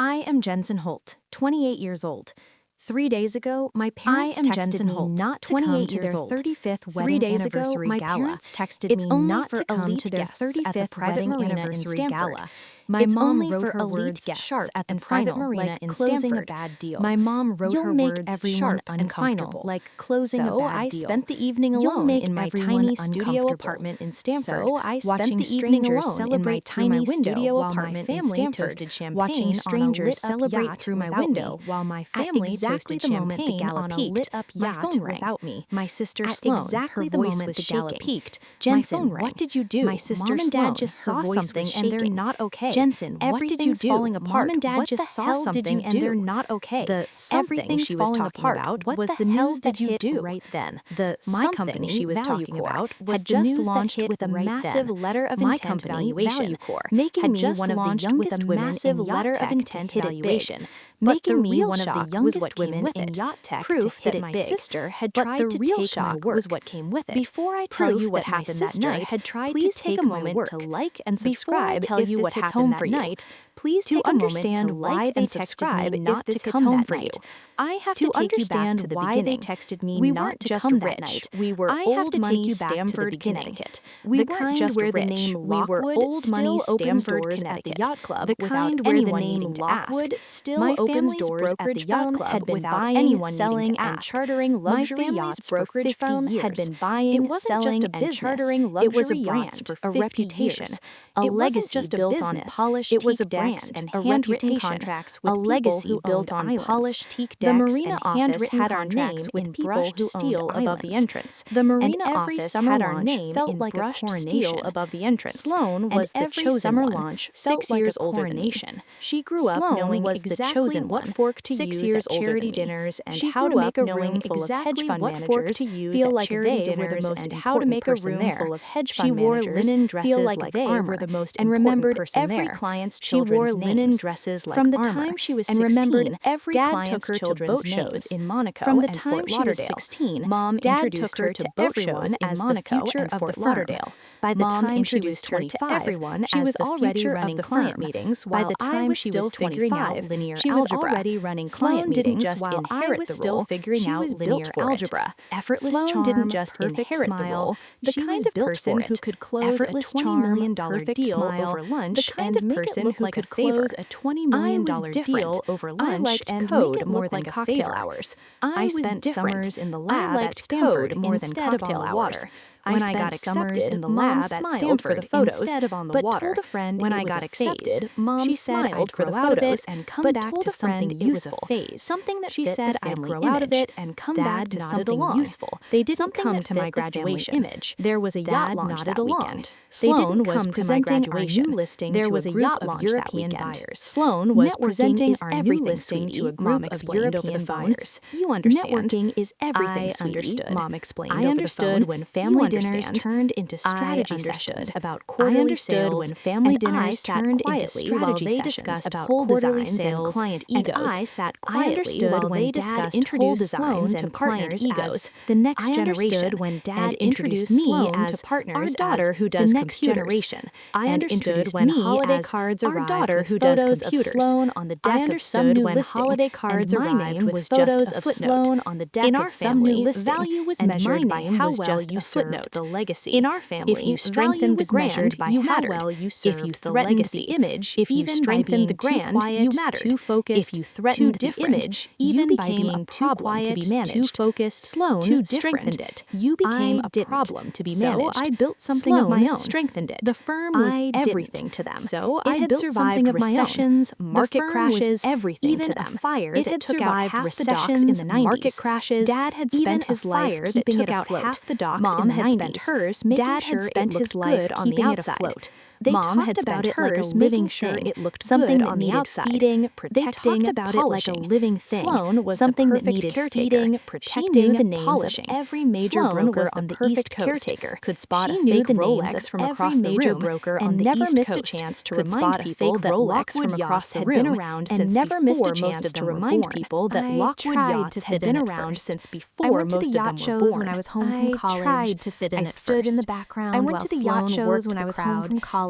I am Jensen Holt, 28 years old. 3 days ago, my parents texted me not to come to their 35th wedding anniversary gala. My parents texted me not to come to their 35th wedding anniversary gala. My mom wrote her words sharp at the private marina in closing a bad deal. My mom wrote her words sharp and final, like closing a bad deal. So I spent the evening alone in my tiny studio apartment in Stamford, watching strangers celebrate through my window while my family toasted champagne. Watching strangers celebrate through my window while my family toasted champagne on a lit-up yacht without me. My sister Sloan, her voice was shaking. Jensen, what did you do? My sister Mom and Dad just saw something and they're not okay. Jensen, what did you do? Falling apart. Mom and Dad just saw something and they're not okay. The something she was talking about was the news that hit right then. The my company she was talking about was just launched with a massive letter of intent valuation, making me one of the youngest women in letter of intent valuation. Making me one of the youngest women in yacht tech proof that my sister had tried to take my work was what came with it. Before I tell you what happened that night, please take a moment to like and subscribe if this hits home for you. Please take a moment to like and subscribe if this hits home for you. I have to take you back to the beginning. Texted me we weren't just rich. We were old money Stamford, Connecticut. We weren't just where the name Lockwood still opens doors at the yacht club. The kind where the name Lockwood still opens doors at the yacht club without anyone selling and chartering luxury yachts. Brokerage firm had been buying, selling, and chartering luxury yachts for a reputation, a legacy built on polished teak decks and handwritten contracts with a legacy built on polished teak decks. The marina office had our name with brushed steel above the entrance. The marina office had our name felt like a coronation above the entrance. Sloan was the chosen one. 6 years older than me. She grew up knowing exactly what fork to use at charity dinners and how to make a room full of hedge fund managers feel like they were the most how to make a room full of hedge fund managers feel like they were the most and remembered every client's children's names. From the time she was 16, Dad took her to boat shows in Monaco. From the time she was 16, Mom introduced her to boat shows as the future of the Lauderdale. By the time she was 25, she was already running client meetings. By the time she was 25, she was already running client meetings while I was still figuring out linear algebra. Effortless charm, didn't just inherit the role, the kind of person who could close a $20 million deal over lunch, and the person who could close a $20 million deal over lunch and code more than cocktail hours. I spent summers in the lab at Stanford more than cocktail hours. When I got accepted in the lab at Stanford for the photos instead of on the water. Told a friend when I got accepted, Mom said I'd grow out of it and come back to something useful. Something that she said I'd grow out of it and come back to something useful. They didn't come to my graduation image. There was a yacht launch that weekend. Sloan was presenting our new listing to a group of European buyers. Sloan was presenting our new listing to a group of European buyers. You understand. Networking is everything, sweetie, Mom explained. I understood when family dinners turned into strategy sessions about quarterly sales, when family dinners turned into strategy sessions about quarterly sales, client egos. I sat quietly while they Dad introduced Sloan to partners' egos. The next generation when Dad introduced me as partners, our daughter who does next generation. I understood when holiday cards arrived, our daughter who does computers. Sloan on the deck of some new listing, holiday cards arrived with photos of Sloan on the deck of some new listing. Value was measured by how well you served the legacy. In our family, if you strengthened the brand by how well you served if you threatened the image, if you strengthened the brand, you mattered. Too focused, if you threatened the image, even by being too quiet, to be managed. Too focused, Sloan strengthened it. You became a problem to be managed. So I built something of my own. Strengthened it. The firm was everything to them. So I had survived recessions, market crashes, everything to them. Fire it had survived recessions in the 90s. Market crashes. Dad had spent his life keeping it afloat. Half the docks Mom had spent hers making Dad sure it looked good on the outside. Mom had spent hers making sure it looked something on the outside. Feeding, protecting, about it like a living thing. Sloan was something that needed feeding, protecting, the names of every major broker on the East Coast. Could spot a fake Rolex from across the room broker and never missed a chance to remind people that Lockwood yachts had been around since never missed a chance to remind people that Lockwood yachts had been around since before most of them were born. I went to the yacht shows when I was home from college. I tried to fit in. I stood in the background. I went to the yacht shows when I was home from college.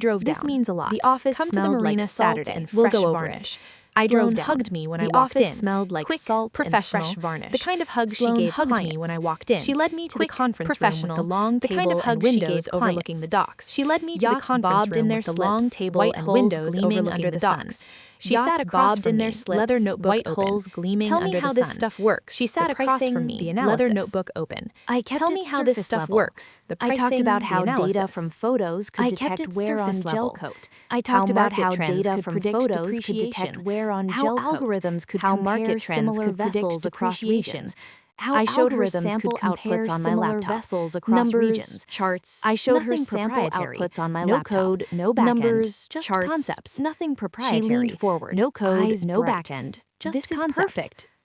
drove down. This means a lot. The office Come to the smelled marina like salt Saturday. and We'll fresh go over varnish. it. I Sloane drove down. hugged me when I The walked in. office smelled like Quick, salt professional, and fresh varnish. the kind of hug she Sloane gave hugged clients. me when I walked in. She led me to Quick, the conference room with professional, the long the table kind of and hug she windows gave overlooking clients. the docks. She led me to the Yachts conference bobbed room in their with the long slips, table white and hulls windows gleaming overlooking under the the sun. docks. She Yachts sat across bobbed from in me, their slips, leather notebook white open. hulls gleaming Tell me under how the this sun. stuff works. She sat the across pricing, from me, the leather analysis. notebook open. I Tell kept me it how this surface stuff level. works. The I pricing, talked about the how data analysis. from photos could I kept detect it wear on surface gel level. coat. I How talked about market how trends data could from predict photos could depreciation. detect wear on How gel coat. algorithms could How compare market trends similar could predict vessels across depreciation. regions. How I showed her algorithms sample could compare outputs on my similar laptop. vessels across Numbers, regions. charts. I showed her Nothing sample proprietary. outputs on my No laptop. code, no backend. Numbers, Just charts, concepts. nothing She proprietary. leaned forward. No code, eyes no bright. backend. Just This is concepts. perfect.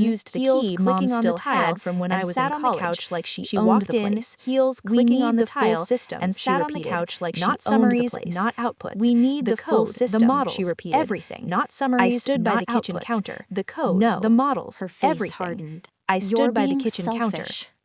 used the key Mom still had from when I was in college. Couch like she owned the place. Heels clicking on the tile system, and sat on the couch like she owned the place. Not outputs. We need the full system, the models, she repeated. Everything. Not summaries, I stood by the kitchen counter. The code, no. The models, Her face everything. hardened. I stood by the being kitchen counter. selfish.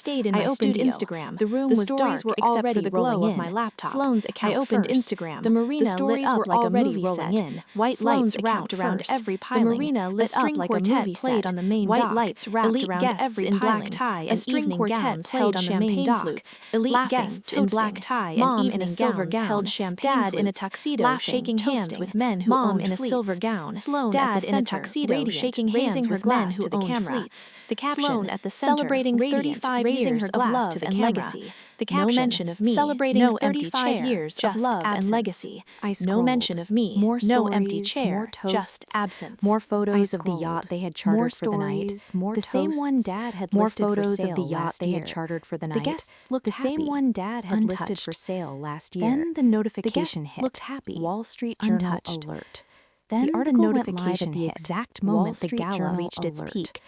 stayed in my studio. Instagram. The room was dark were except already for the glow rolling of my in. laptop. Sloane's account I opened first. Instagram. The marina The stories lit up were like a already movie rolling set. in. White Sloane's lights wrapped account around first. every The piling. marina lit a string up like a quartet movie played set. on the main White dock. lights wrapped Elite around guests every in black piling. tie A and string evening quartet gowns played held on the champagne main dock. flutes. Elite Laughing, guests in black toasting. tie and Mom in evening a silver gowns gown. held champagne Dad in a flutes. tuxedo Laughing, shaking hands toasting. with men who Mom owned in a fleets. silver gown. Sloane Dad at the in a center, tuxedo radiant, shaking raising hands her with glass men to the who owned camera. fleets. The caption, Sloane at the center, celebrating radiant, 35 raising years her of glass love to the and camera. legacy. The No caption, mention of me, celebrating no empty 35 chair, years of just love absence. and legacy. I No scrolled. mention of me, More no empty stories, chair, more toasts, just absence. more photos of the scrolled. yacht they had More chartered for the night. stories, more The same one toasts, Dad had more listed for photos sale of the yacht last they had year. chartered for the The night. guests looked The happy. same one Dad had listed untouched. for sale last year. Then the notification guests hit. looked happy. Wall Street Journal Untouched. alert. Then Then the the notification notification hit. hit. Exact Wall moment the Street gala Journal reached its alert. peak.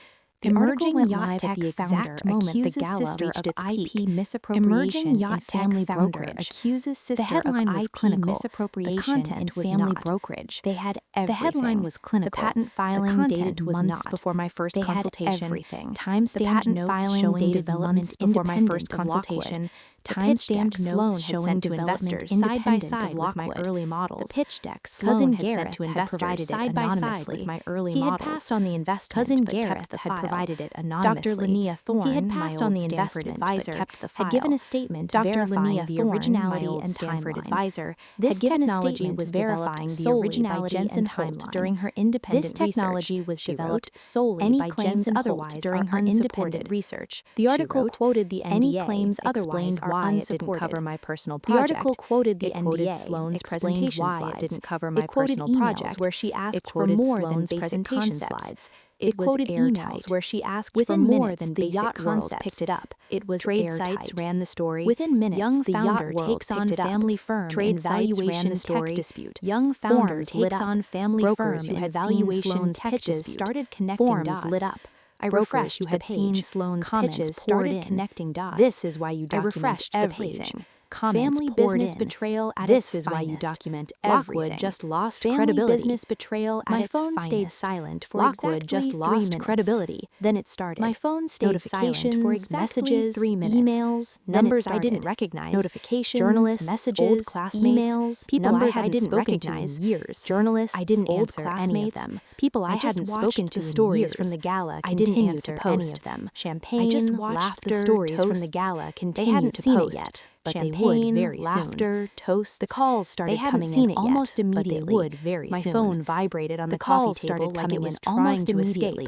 The article went live at the exact moment the gala reached its peak. Misappropriation yacht family brokerage accuses sister. The headline was clinical. The content was family brokerage. They had everything. The headline was clinical. The patent filing dated months before my first consultation. Everything. Timestamped notes showing developments before my first consultation. Timestamped notes showing to investors side by side with my early models. The pitch deck Cousin Gareth had provided it anonymously with my early models. He had passed on the investment. Cousin Gareth had provided it anonymously. Dr. Linnea Thorne, he had passed on the investment advisor, had given a statement verifying the originality and Stanford advisor. This technology was verifying the originality and timeline during her independent research. This technology was developed solely by Jensen otherwise during her independent research. The article quoted the NDA. Any claims otherwise are why it didn't cover my personal project. The article quoted the NDA, Sloan's presentation slides. It didn't cover my personal project, where she asked for more than basic concepts. It quoted emails where she asked for more than the yacht world picked it up. It was trade sites ran the story. Within minutes, young founder takes on family firm. Trade valuation tech dispute. Young founder takes on family firm who had valuation pitches started connecting dots. Lit up. I refreshed the page. Seen Sloan's pitches started connecting dots. This is why you document everything. Family business betrayal at its finest. This is why you document everything. Lockwood just lost credibility. Business betrayal at its finest. My phone stayed silent for Lockwood just lost credibility. Then it started. My phone stayed silent for messages, 3 minutes. Emails, numbers I didn't recognize. Notifications, journalists, messages, old classmates, emails, people I hadn't recognized in years. Journalists, I didn't answer any of them. People I hadn't spoken to. Stories from the gala continue to post any of them. Champagne, I just watched the stories from the gala continue to post yet. But champagne, they would very laughter, soon. Toasts. The calls started coming in almost immediately. But they would very soon. My phone vibrated on the coffee table like it was trying to escape.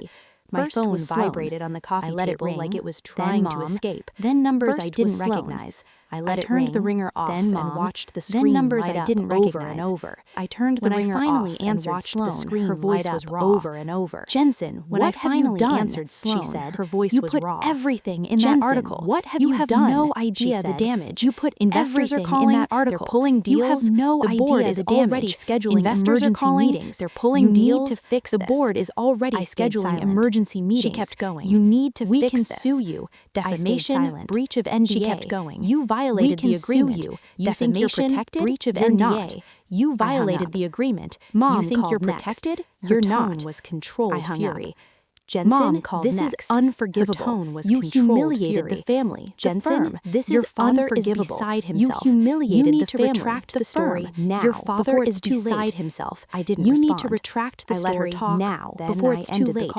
My phone vibrated on the coffee table like it was trying to escape. Then numbers I didn't recognize. I let it ring. The ringer off and watched the screen. Then numbers I didn't recognize. Over and over. I turned the ringer off and watched the screen. Her voice was raw. Over and over. Jensen, when I finally answered Sloan, she said, her voice was raw. You put everything in that article. What have you done? You have no idea the damage. You put investors are calling in that article. They're pulling deals. You have no idea the board is already scheduling emergency meetings. They're pulling deals to fix this. The board is already scheduling emergency meetings. She kept going. You need to fix this. We can sue you. Defamation, breach of NDA. She kept going. You violated the agreement. You think you're protected? Breach of NDA. You violated the agreement. Mom, you think you're protected? You're not. Was controlled fury. Jensen, Mom called this next. Is unforgivable. Her tone was you humiliated fury. The family. Jensen, this your is father unforgivable. Is beside himself. You humiliated you need the to family. Retract the story now. Your father is beside himself. I didn't respond. You need to retract the story now before it's too late.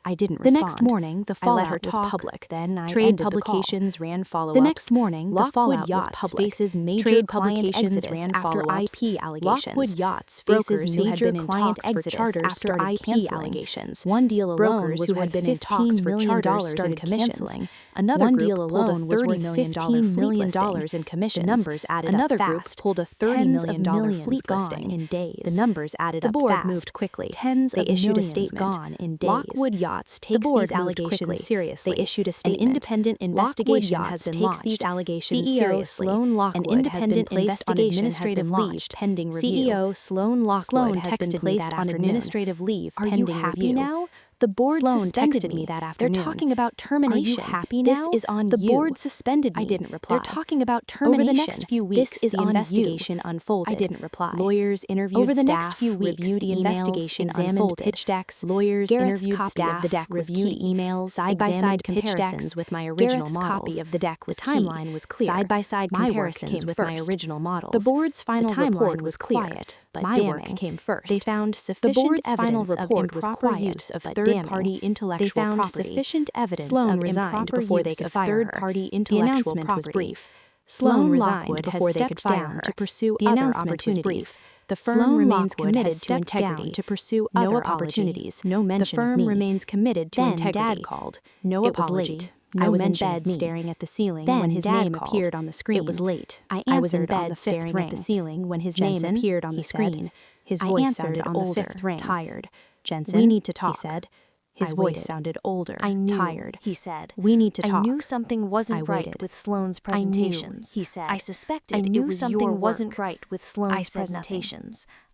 I didn't respond. The next morning, the fallout was public. Then I trade publications ran follow-up. The next morning, the fallout was public. Faces major trade publications ran after IP allegations. Lockwood Yachts faces major client exodus after IP allegations. One deal alone was who had been in talks for charters started commissions. Another deal alone was worth $15 million in commissions. The numbers added up fast. Another group pulled a $30 million fleet listing in days. The numbers added up fast. The board moved quickly. Tens of millions gone in days. Lockwood Yachts takes these allegations seriously. They issued a statement. An independent investigation has been launched. These allegations CEO seriously. Sloan Lockwood an independent investigation has been launched pending review. CEO Sloan Lockwood has been placed on administrative leave pending review. Are you happy now? The board suspended me that afternoon. They're talking about termination. Are you happy now? This is on you. The board suspended me. I didn't reply. They're talking about termination. Over the next few weeks, this is the investigation unfolded. I didn't reply. Lawyers interviewed over the staff, next few weeks, reviewed the investigation examined pitch decks. Lawyers interviewed staff, the deck reviewed emails, side-by-side comparisons with my original models. Copy of the deck was the timeline was clear. Side-by-side comparisons with my original models. The board's final report was quiet, but my work came first. They found sufficient evidence of improper use of third-party intellectual property. They found sufficient evidence of improper use of third-party intellectual property. The announcement was brief. Sloan resigned before they could fire her to pursue other opportunities. The firm remains committed to integrity to pursue other opportunities. No mention of me. The firm remains committed to integrity. Then Dad called. No apology. I was in bed staring at the ceiling when his name appeared on the screen. It was late. I was in bed staring at the ceiling when his name appeared on the screen. His voice sounded on the fifth ring. Tired. Jensen, we need to talk, he said. His voice sounded older, tired. He said, we need to talk. I knew something wasn't right with Sloan's presentations. He said, I suspected it was something wasn't right with Sloan's presentations.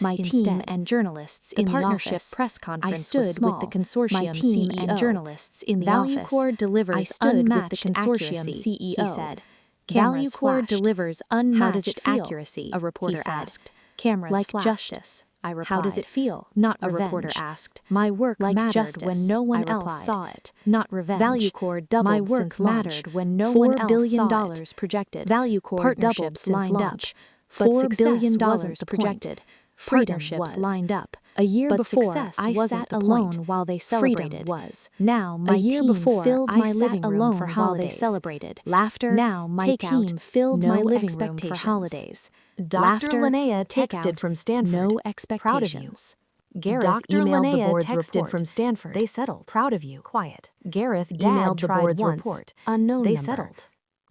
felt. My Instead, team and journalists the in the partnership office. press I conference stood was small. with the consortium My team CEO. and journalists in the Value office. Corps delivers I stood with the unmatched consortium accuracy, CEO. he said. Cameras Value Corps flashed. delivers How unmatched does it feel? accuracy, A reporter he said. asked. Cameras Like flashed. justice, I replied. How does it feel? Not A revenge. reporter asked. My work Like mattered justice, when no one I else replied. saw it. Not revenge. Value Corps doubled My work since launch. mattered when no $4 one else billion saw it. projected. Value Corps doubled Partnerships since lined launch. up. But $4 success billion wasn't the point. projected. Partnerships lined up. A year before, I sat alone while they celebrated. Was. Now, my team filled my living room for holidays. Celebrated. Laughter. Now, my team filled my living room for holidays. Dr. Linnea texted from Stanford. No Proud of you. expectations. Gareth Dr. emailed the Linnea board's texted report. from Stanford. They settled. Proud of you. Quiet. Gareth Dad emailed the tried board's once. report. Unknown They number. settled.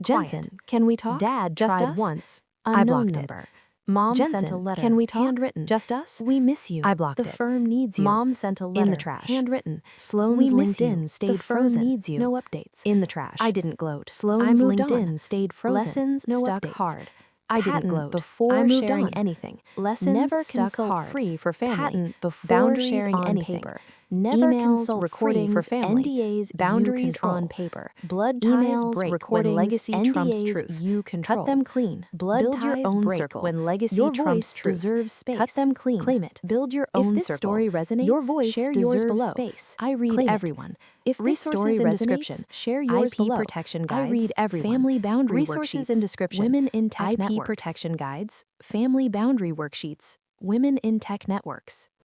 Quiet. Jensen, can we talk? Dad Just tried us? once. I Unknown blocked number. it. Mom Jensen, sent a letter. can we talk? Handwritten. Just us? We miss you. I blocked the it. firm needs you. Mom sent a letter. In the trash. Handwritten. Sloan's We miss LinkedIn you. stayed The firm frozen. needs you. No updates. In the trash. I didn't gloat. Sloan's I moved LinkedIn on. stayed frozen. Lessons No stuck updates. hard. I didn't Patent gloat. before I moved sharing on. anything. Lessons Never stuck consult hard. free for family. Patent before Boundaries sharing on anything. paper. Never Emails, consult recordings, free for family. NDAs, Boundaries you control. on paper. Blood Emails ties break recordings, when legacy NDAs, trumps truth. you control. Cut them clean. Blood Build ties your own break circle when legacy your trumps voice truth. deserves space. Cut them clean. Claim it. Build your If own this circle. story resonates, your voice share deserves yours below. space. I read Claim it. everyone. If this Resources story in resonates, description. Share yours IP below. protection I guides, read everyone. family boundary Resources worksheets, in description. women in tech IP networks, protection guides, family boundary worksheets, women in tech networks.